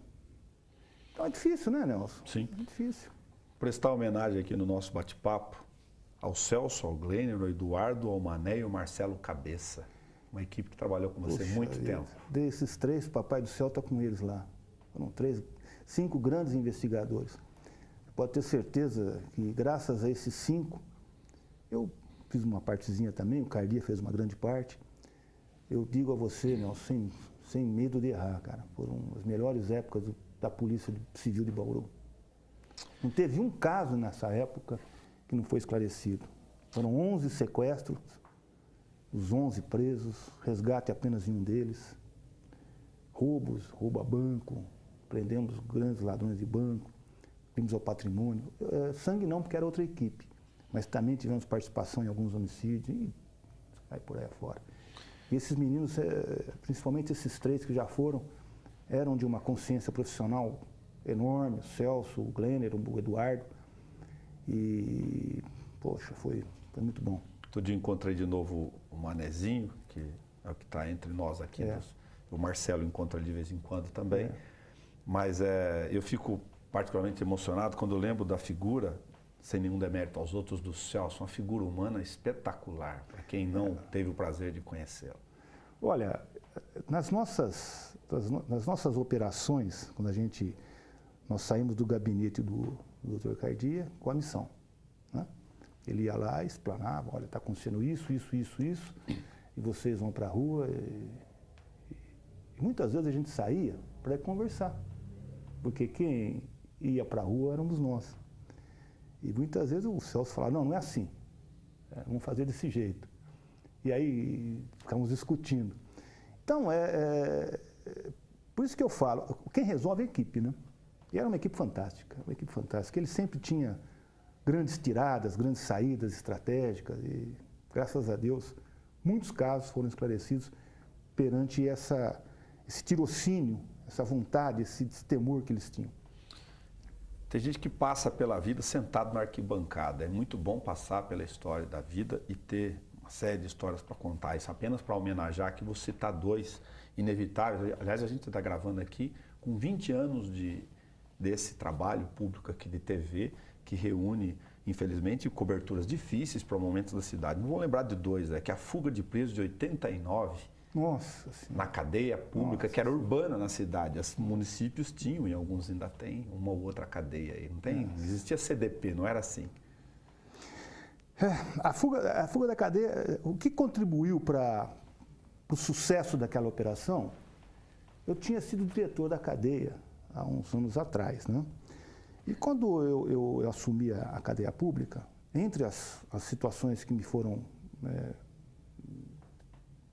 Então é difícil, né, Nelson?
Sim.
É difícil.
Prestar homenagem aqui no nosso bate-papo ao Celso, ao Glênер, ao Eduardo, ao Mané e ao Marcelo Cabeça. Uma equipe que trabalhou com você há muito tempo.
Desses 3, o Papai do Céu está com eles lá. Foram 5 grandes investigadores. Você pode ter certeza que, graças a esses 5, eu fiz uma partezinha também, o Cardia fez uma grande parte. Eu digo a você, Nelson, sem medo de errar, cara, foram as melhores épocas da Polícia Civil de Bauru. Não teve um caso nessa época que não foi esclarecido. Foram 11 sequestros, os 11 presos, resgate apenas em um deles, roubos, roubo a banco, prendemos grandes ladrões de banco, crimes ao patrimônio. Sangue não, porque era outra equipe, mas também tivemos participação em alguns homicídios e vai por aí afora. E esses meninos, principalmente esses 3 que já foram, eram de uma consciência profissional enorme, o Celso, o Glêner, o Eduardo. E, poxa, foi muito bom.
Outro dia encontrei de novo o Manezinho, que é o que está entre nós aqui. O Marcelo encontra de vez em quando também. Mas eu fico particularmente emocionado quando eu lembro da figura, sem nenhum demérito aos outros, do Celso, uma figura humana espetacular, para quem não teve o prazer de conhecê-lo.
Olha, nas nossas operações, quando nós saímos do gabinete do Dr. Cardia com a missão, né? Ele ia lá e explanava, olha, está acontecendo isso, e vocês vão para a rua. E muitas vezes a gente saía para conversar, porque quem ia para a rua éramos nós. E muitas vezes o Celso falava, não é assim, vamos fazer desse jeito. E aí ficamos discutindo. Então, por isso que eu falo, quem resolve é a equipe, né? E era uma equipe fantástica, Ele sempre tinha grandes tiradas, grandes saídas estratégicas e, graças a Deus, muitos casos foram esclarecidos perante esse tirocínio, essa vontade, esse destemor que eles tinham.
Tem gente que passa pela vida sentado na arquibancada. É muito bom passar pela história da vida e ter uma série de histórias para contar. Isso apenas para homenagear que você está dois inevitáveis. Aliás, a gente está gravando aqui com 20 anos desse trabalho público aqui de TV, que reúne, infelizmente, coberturas difíceis para momentos da cidade. Não vou lembrar de dois, que a fuga de presos de 89,
Nossa
na cadeia pública, que era urbana na cidade. Os municípios tinham, e alguns ainda têm, uma ou outra cadeia aí. Não existia CDP, não era assim.
A fuga da cadeia, o que contribuiu para o sucesso daquela operação, eu tinha sido diretor da cadeia há uns anos atrás, né? E quando eu assumi a cadeia pública, entre as situações que me foram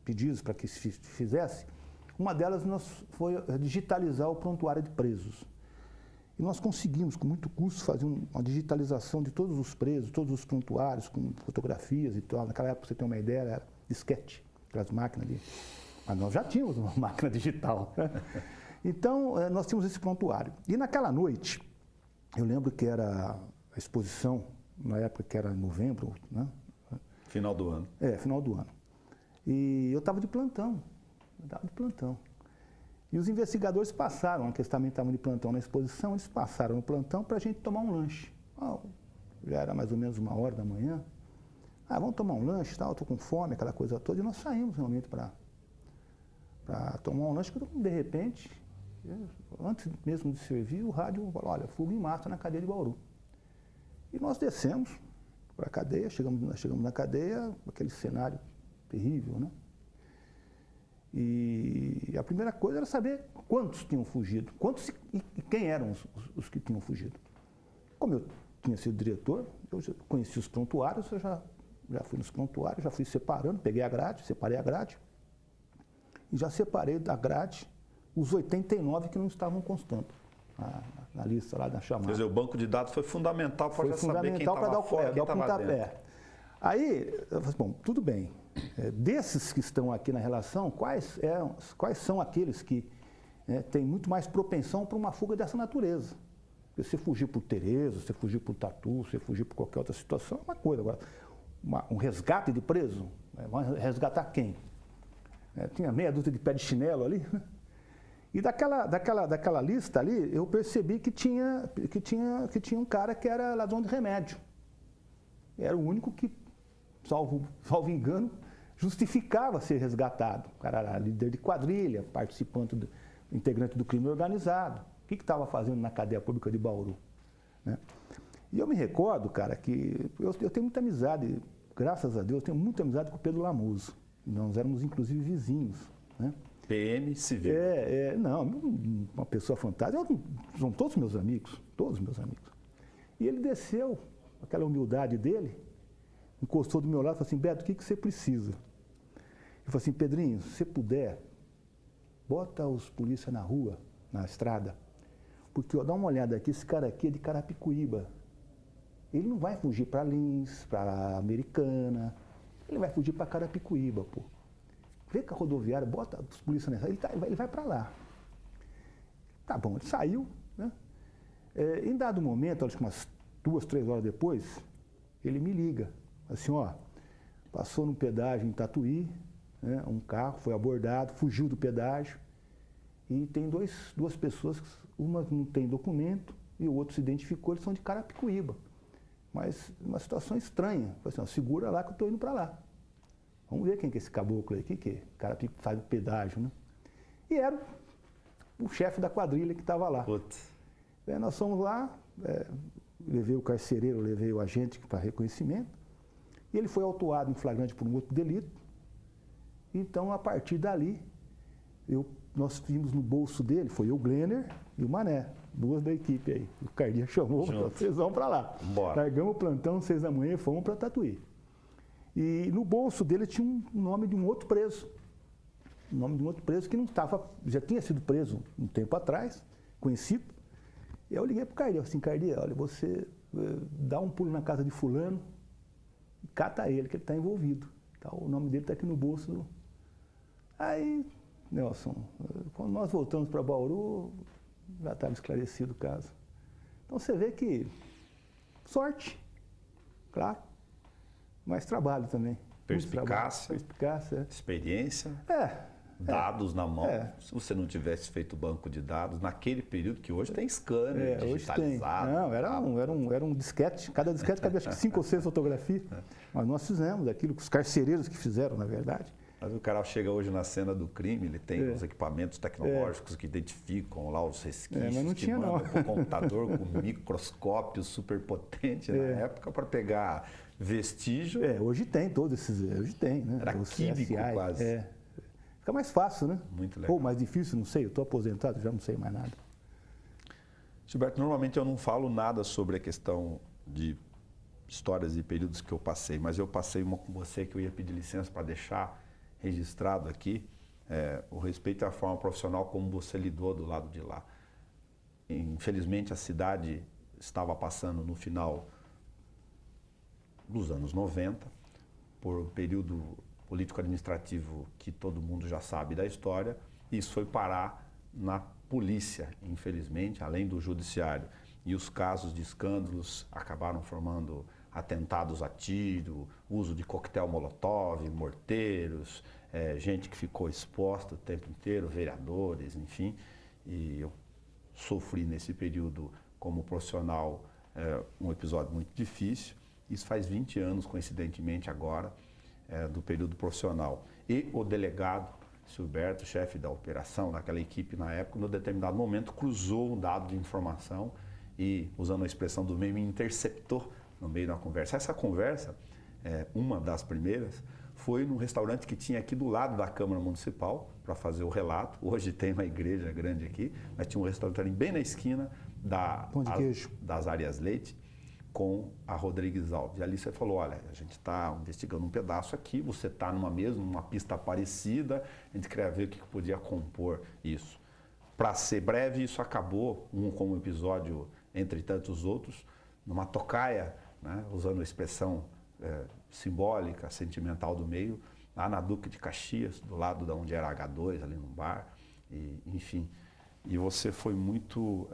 pedidas para que se fizesse, uma delas foi digitalizar o prontuário de presos. E nós conseguimos, com muito custo, fazer uma digitalização de todos os presos, todos os prontuários, com fotografias e tal. Naquela época, pra você ter uma ideia, era disquete, aquelas máquinas ali. Mas nós já tínhamos uma máquina digital. Então, nós tínhamos esse prontuário. E naquela noite, eu lembro que era a exposição, na época que era novembro, né?
Final do ano.
Final do ano. E eu estava de plantão, E os investigadores passaram, que também estavam de plantão na exposição, eles passaram no plantão para a gente tomar um lanche. Já era mais ou menos 1h da manhã. Vamos tomar um lanche, tal, estou com fome, aquela coisa toda. E nós saímos realmente para tomar um lanche, quando de repente, antes mesmo de servir, o rádio falou, olha, fuga em massa na cadeia de Bauru. E nós descemos para a cadeia, chegamos na cadeia, aquele cenário terrível, né? E a primeira coisa era saber quantos tinham fugido, e quem eram os que tinham fugido. Como eu tinha sido diretor, eu já conheci os prontuários, eu já fui nos prontuários, já fui separando, peguei a grade, separei a grade, e já separei da grade os 89 que não estavam constando na lista lá da chamada.
Quer dizer, o banco de dados foi fundamental para já saber quem estava fora, quem estava dentro.
Aí, eu falei, bom, tudo bem. Desses que estão aqui na relação, quais são aqueles que têm muito mais propensão para uma fuga dessa natureza? Porque você fugir por Tereza, você fugir por Tatu, você fugir por qualquer outra situação, é uma coisa. Agora, um resgate de preso, vai resgatar quem? Tinha meia dúzia de pé de chinelo ali. E daquela lista ali, eu percebi que tinha um cara que era ladrão de remédio. Era o único que, salvo engano, justificava ser resgatado. O cara era líder de quadrilha, participante, integrante do crime organizado. O que estava fazendo na cadeia pública de Bauru? Né? E eu me recordo, cara, que eu tenho muita amizade, graças a Deus, tenho muita amizade com o Pedro Lamuso. Nós éramos, inclusive, vizinhos. Né?
PM civil.
Não, uma pessoa fantástica. São todos meus amigos. E ele desceu, aquela humildade dele, encostou do meu lado e falou assim, Beto, o que você precisa? Eu falei assim, Pedrinho, se você puder, bota os polícia na rua, na estrada, porque, dá uma olhada aqui, esse cara aqui é de Carapicuíba. Ele não vai fugir para Lins, para Americana, ele vai fugir para Carapicuíba, pô. Vê com a rodoviária, bota os polícia nessa, ele vai para lá. Tá bom, ele saiu, né? Em dado momento, acho que umas 2, 3 horas depois, ele me liga, assim, passou no pedágio em Tatuí, né, um carro foi abordado, fugiu do pedágio, e tem duas pessoas, uma não tem documento e o outro se identificou, eles são de Carapicuíba. Mas uma situação estranha, assim, segura lá que eu estou indo para lá. Vamos ver quem que é esse caboclo aí, que é? O cara que faz o pedágio, né? E era o chefe da quadrilha que estava lá.
Putz.
Nós fomos lá, levei o carcereiro, levei o agente para reconhecimento, e ele foi autuado em flagrante por um outro delito. Então, a partir dali, nós vimos no bolso dele, foi o Glenner e o Mané, duas da equipe aí. O Cardia chamou, vocês vão para lá.
Bora.
Largamos o plantão, 6 da manhã, e fomos para Tatuí. E no bolso dele tinha um nome de um outro preso. O nome de um outro preso que não estava, já tinha sido preso um tempo atrás, conhecido. E eu liguei para o Cardia, assim, Cardia, olha, você dá um pulo na casa de fulano e cata ele, que ele está envolvido. Tá, o nome dele está aqui no bolso. Aí, Nelson, quando nós voltamos para Bauru, já estava esclarecido o caso. Então você vê que sorte, claro, mas trabalho também.
Perspicácia,
perspicácia,
experiência, dados na mão. Se você não tivesse feito banco de dados naquele período, que hoje tem scanner digitalizado.
Hoje tem. Não, era um disquete. Cada disquete cabia acho que 5 ou 6 fotografias. Mas nós fizemos aquilo que os carcereiros que fizeram, na verdade.
Mas o cara chega hoje na cena do crime, ele tem os equipamentos tecnológicos que identificam lá os resquícios,
mas não
que
tinha,
mandam para o computador com microscópio super potente na época para pegar vestígio.
Hoje tem todos esses, hoje tem, né?
Era químico quase.
Fica mais fácil, né?
Muito legal.
Ou mais difícil, não sei, eu estou aposentado, já não sei mais nada.
Gilberto, normalmente eu não falo nada sobre a questão de histórias e períodos que eu passei, mas eu passei uma com você que eu ia pedir licença para deixar registrado aqui, o respeito à forma profissional como você lidou do lado de lá. Infelizmente, a cidade estava passando no final dos anos 90, por um período político-administrativo que todo mundo já sabe da história, e isso foi parar na polícia, infelizmente, além do judiciário. E os casos de escândalos acabaram formando atentados a tiro, uso de coquetel molotov, morteiros, gente que ficou exposta o tempo inteiro, vereadores, enfim. E eu sofri nesse período como profissional um episódio muito difícil. Isso faz 20 anos, coincidentemente agora, do período profissional. E o delegado Silberto, chefe da operação daquela equipe na época, no determinado momento cruzou um dado de informação e, usando a expressão do meio, me interceptou no meio da conversa. Essa conversa, uma das primeiras, foi num restaurante que tinha aqui do lado da Câmara Municipal, para fazer o relato. Hoje tem uma igreja grande aqui, mas tinha um restaurante ali bem na esquina das Áreas Leite, com a Rodrigues Alves. E ali você falou, olha, a gente está investigando um pedaço aqui, você está numa pista parecida, a gente queria ver o que podia compor isso. Para ser breve, isso acabou, como um episódio entre tantos outros, numa tocaia, né, usando a expressão simbólica, sentimental do meio, lá na Duque de Caxias, do lado de onde era H2, ali no bar, e, enfim. E você foi muito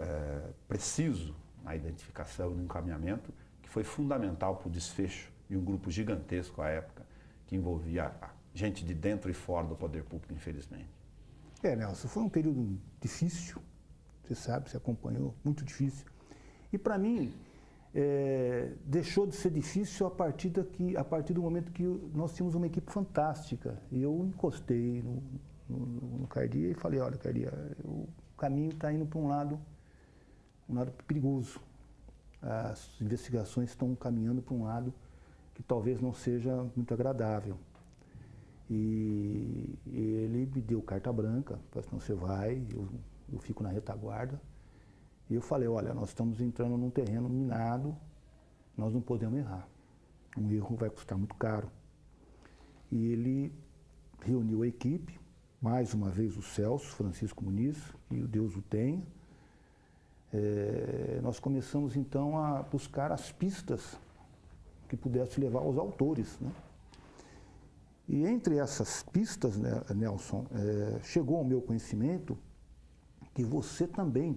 preciso na identificação e no encaminhamento, que foi fundamental para o desfecho de um grupo gigantesco à época, que envolvia gente de dentro e fora do poder público, infelizmente.
Nelson, foi um período difícil, você sabe, você acompanhou, muito difícil. E para mim, deixou de ser difícil a partir do momento que nós tínhamos uma equipe fantástica. E eu encostei no Cardia e falei, olha, Cardia, o caminho está indo para um lado perigoso. As investigações estão caminhando para um lado que talvez não seja muito agradável. E ele me deu carta branca, falou assim, você vai, eu fico na retaguarda. E eu falei, olha, nós estamos entrando num terreno minado, nós não podemos errar. Um erro vai custar muito caro. E ele reuniu a equipe, mais uma vez o Celso Francisco Muniz, que Deus o tenha. Nós começamos então a buscar as pistas que pudessem levar aos autores, né? E entre essas pistas, né, Nelson, chegou ao meu conhecimento que você também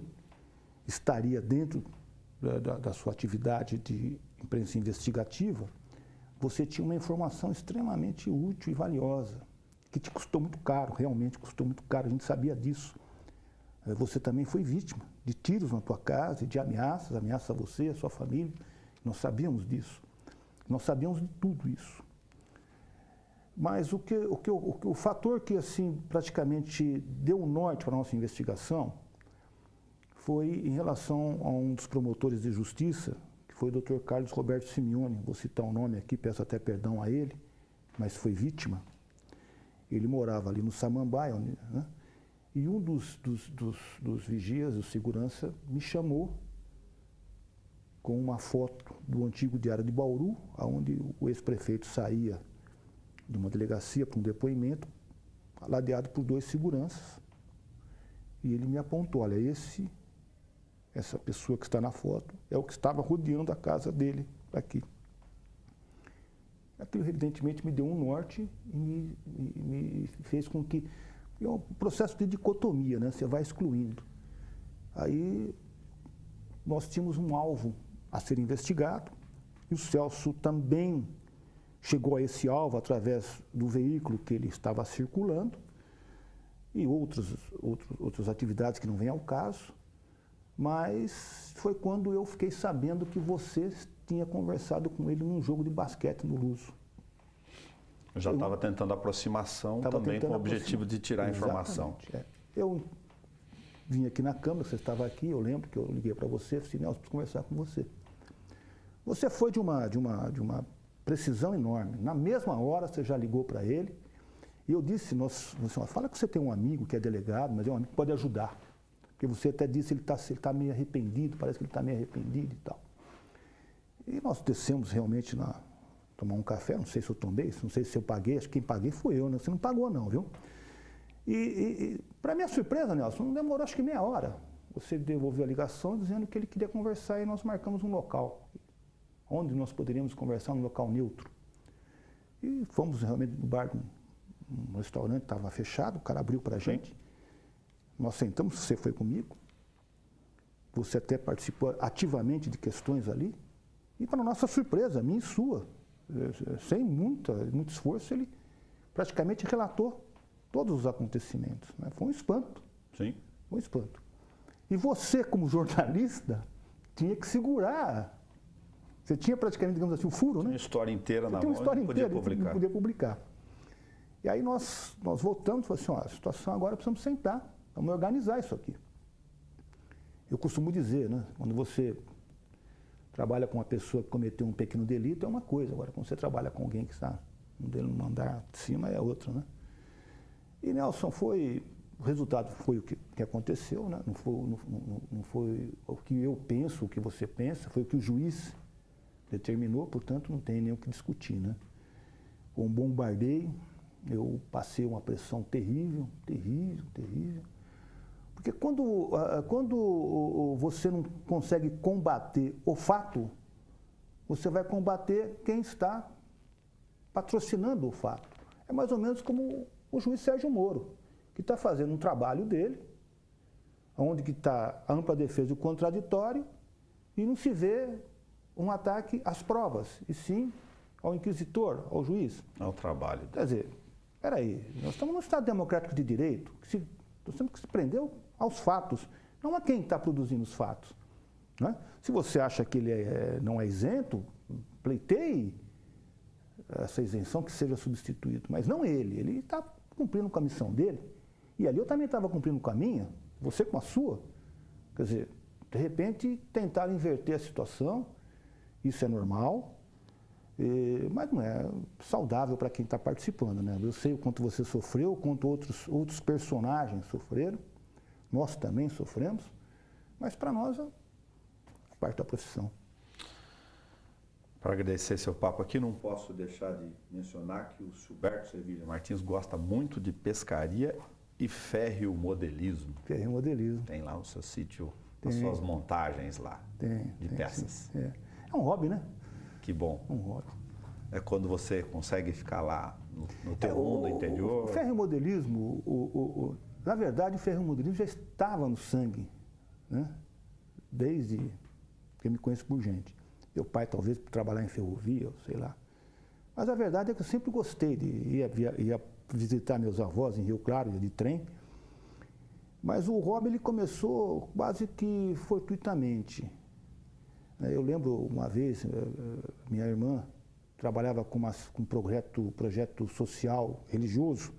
estaria dentro da sua atividade de imprensa investigativa, você tinha uma informação extremamente útil e valiosa, que te custou muito caro, realmente custou muito caro, a gente sabia disso. Você também foi vítima de tiros na tua casa e de ameaças a você, a sua família. Nós sabíamos disso. Nós sabíamos de tudo isso. Mas o fator que assim, praticamente deu um norte para a nossa investigação foi em relação a um dos promotores de justiça, que foi o Dr. Carlos Roberto Simeone. Vou citar o nome aqui, peço até perdão a ele, mas foi vítima. Ele morava ali no Samambaia, né? E um dos vigias, do segurança, me chamou com uma foto do antigo Diário de Bauru, onde o ex-prefeito saía de uma delegacia para um depoimento, ladeado por 2 seguranças. E ele me apontou, olha, essa pessoa que está na foto é o que estava rodeando a casa dele aqui. Aquilo, evidentemente, me deu um norte e me fez com que... É um processo de dicotomia, né? Você vai excluindo. Aí, nós tínhamos um alvo a ser investigado, e o Celso também chegou a esse alvo através do veículo que ele estava circulando, e outras atividades que não vêm ao caso, mas foi quando eu fiquei sabendo que você tinha conversado com ele num jogo de basquete no Luso.
Eu já estava tentando aproximação também com o objetivo de tirar a informação.
É. Eu vim aqui na Câmara, você estava aqui, eu lembro que eu liguei para você, falei, Nelson, preciso conversar com você. Você foi de uma precisão enorme. Na mesma hora você já ligou para ele e eu disse, fala que você tem um amigo que é delegado, mas é um amigo que pode ajudar. Porque você até disse que ele está meio arrependido, parece que ele está meio arrependido e tal. E nós descemos realmente tomar um café, não sei se eu tomei, não sei se eu paguei, acho que quem paguei foi eu, né? Você não pagou não, viu? E para minha surpresa, Nelson, não demorou acho que meia hora. Você devolveu a ligação dizendo que ele queria conversar e nós marcamos um local, onde nós poderíamos conversar, num local neutro. E fomos realmente no bar, um restaurante, estava fechado, o cara abriu para a gente. Nós sentamos, você foi comigo, você até participou ativamente de questões ali, e para nossa surpresa, minha e sua, sem muito esforço, ele praticamente relatou todos os acontecimentos. Né? Foi um espanto.
Sim.
Foi um espanto. E você, como jornalista, tinha que segurar. Você tinha praticamente, digamos assim, um furo, né?
Uma história inteira na mão,
uma história inteira,
podia
podia publicar. E aí nós voltamos e falamos assim, ó, a situação agora precisamos sentar, vamos organizar isso aqui. Eu costumo dizer, né? Quando você trabalha com uma pessoa que cometeu um pequeno delito é uma coisa, agora quando você trabalha com alguém que está num andar de cima é outra, né? E Nelson, o resultado foi o que aconteceu, né? Não foi o que eu penso, o que você pensa, foi o que o juiz determinou, portanto não tem nem o que discutir, né? Com um bombardeio, eu passei uma pressão terrível, terrível, terrível. Porque quando você não consegue combater o fato, você vai combater quem está patrocinando o fato. É mais ou menos como o juiz Sérgio Moro, que está fazendo um trabalho dele, onde que está a ampla defesa do contraditório, e não se vê um ataque às provas, e sim ao inquisitor, ao juiz.
Ao trabalho.
Quer dizer, peraí, nós estamos num Estado democrático de direito, nós temos que se prender aos fatos, não a quem está produzindo os fatos. Né? Se você acha que ele não é isento, pleiteie essa isenção que seja substituído, mas não ele está cumprindo com a missão dele, e ali eu também estava cumprindo com a minha, você com a sua. Quer dizer, de repente tentaram inverter a situação, isso é normal, mas não é saudável para quem está participando, né? Eu sei o quanto você sofreu, o quanto outros personagens sofreram, nós também sofremos, mas para nós é parte da profissão.
Para agradecer seu papo aqui, não posso deixar de mencionar que o Gilberto Sevilha Martins gosta muito de pescaria e ferriomodelismo.
Ferriomodelismo.
Tem lá o seu sítio, as suas montagens lá, de peças.
É um hobby, né?
Que bom.
Um hobby.
É quando você consegue ficar lá no teu mundo interior.
O ferriomodelismo, na verdade, o ferriomodelismo já estava no sangue, né? Desde que eu me conheço por gente. Meu pai, talvez, por trabalhar em ferrovia, sei lá. Mas a verdade é que eu sempre gostei de ia visitar meus avós em Rio Claro, ia de trem. Mas o hobby ele começou quase que fortuitamente. Eu lembro uma vez, minha irmã trabalhava com um projeto social religioso,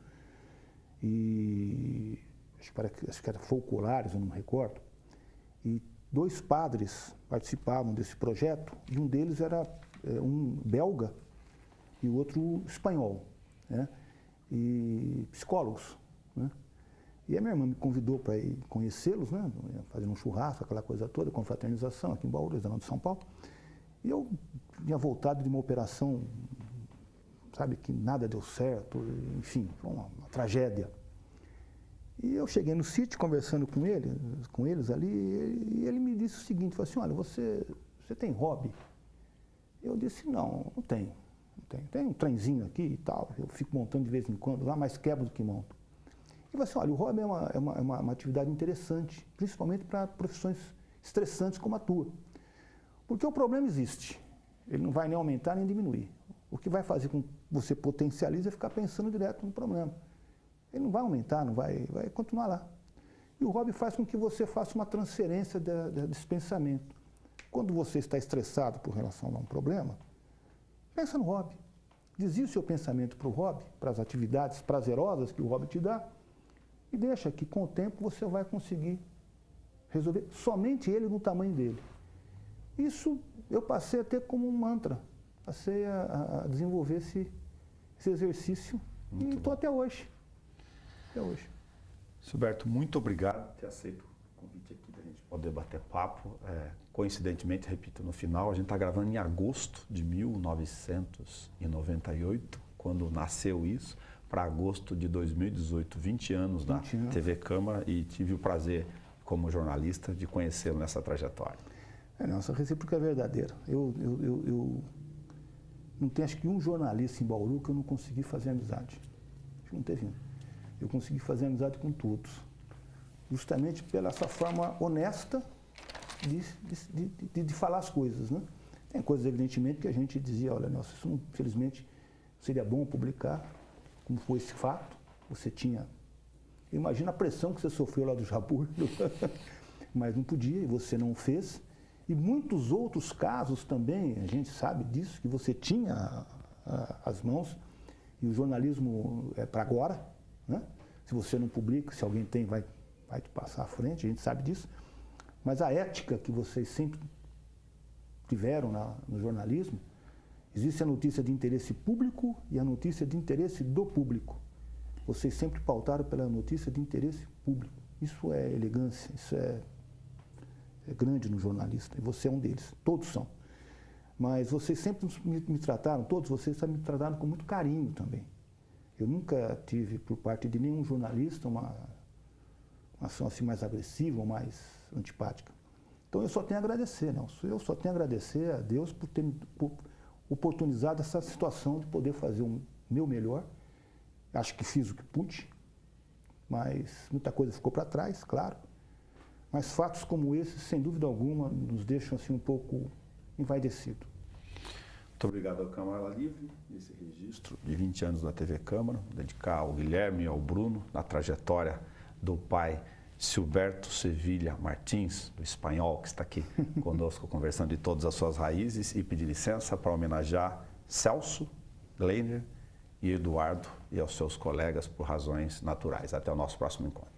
e acho que era Folcolares, eu não me recordo, e 2 padres participavam desse projeto, e um deles era um belga e o outro espanhol, né? E psicólogos, né? E a minha irmã me convidou para ir conhecê-los, né? Fazer um churrasco, aquela coisa toda, confraternização aqui em Bauru, de São Paulo. E eu tinha voltado de uma operação, sabe, que nada deu certo, enfim, foi uma tragédia. E eu cheguei no sítio conversando com eles ali, e ele me disse o seguinte, falou assim, olha, você tem hobby? Eu disse, não tenho. Tem um trenzinho aqui e tal, eu fico montando de vez em quando lá, mas quebro do que monto. E falou assim, olha, o hobby é uma atividade interessante, principalmente para profissões estressantes como a tua. Porque o problema existe, ele não vai nem aumentar nem diminuir. O que vai fazer com que você potencialize é ficar pensando direto no problema. Ele não vai aumentar, vai continuar lá. E o hobby faz com que você faça uma transferência desse pensamento. Quando você está estressado por relação a um problema, pensa no hobby. Desvia o seu pensamento para o hobby, para as atividades prazerosas que o hobby te dá, e deixa que com o tempo você vai conseguir resolver somente ele no tamanho dele. Isso eu passei a ter como um mantra, passei a desenvolver esse exercício e estou até hoje.
Gilberto, muito obrigado por ter aceito o convite aqui da gente poder bater papo. Coincidentemente, repito, no final, a gente está gravando em agosto de 1998, quando nasceu isso, para agosto de 2018, 20 anos da TV Câmara, e tive o prazer, como jornalista, de conhecê-lo nessa trajetória.
Nossa recíproca é verdadeira. Eu não tenho, acho que um jornalista em Bauru que eu não consegui fazer amizade. Acho que não teve um. Eu consegui fazer amizade com todos, justamente pela sua forma honesta de falar as coisas, né? Tem coisas, evidentemente, que a gente dizia, olha, nossa, isso não, infelizmente seria bom publicar, como foi esse fato. Você tinha, imagina a pressão que você sofreu lá do Jabur, mas não podia e você não fez. E muitos outros casos também, a gente sabe disso, que você tinha as mãos, e o jornalismo é para agora, né? Se você não publica, se alguém tem, vai te passar à frente, a gente sabe disso. Mas a ética que vocês sempre tiveram no jornalismo, existe a notícia de interesse público e a notícia de interesse do público. Vocês sempre pautaram pela notícia de interesse público. Isso é elegância, isso é grande no jornalista, e você é um deles, todos são. Mas vocês sempre me trataram, todos vocês me trataram com muito carinho também. Eu nunca tive, por parte de nenhum jornalista, uma ação assim mais agressiva ou mais antipática. Então eu só tenho a agradecer, Nelson. Eu só tenho a agradecer a Deus por ter me oportunizado essa situação de poder fazer o meu melhor. Acho que fiz o que pude, mas muita coisa ficou para trás, claro. Mas fatos como esses, sem dúvida alguma, nos deixam assim um pouco envaidecidos.
Muito obrigado ao Câmara Livre, nesse registro de 20 anos da TV Câmara, dedicar ao Guilherme e ao Bruno, na trajetória do pai Gilberto Sevilha Martins, do espanhol, que está aqui conosco, conversando de todas as suas raízes, e pedir licença para homenagear Celso, Gleiner e Eduardo e aos seus colegas por razões naturais. Até o nosso próximo encontro.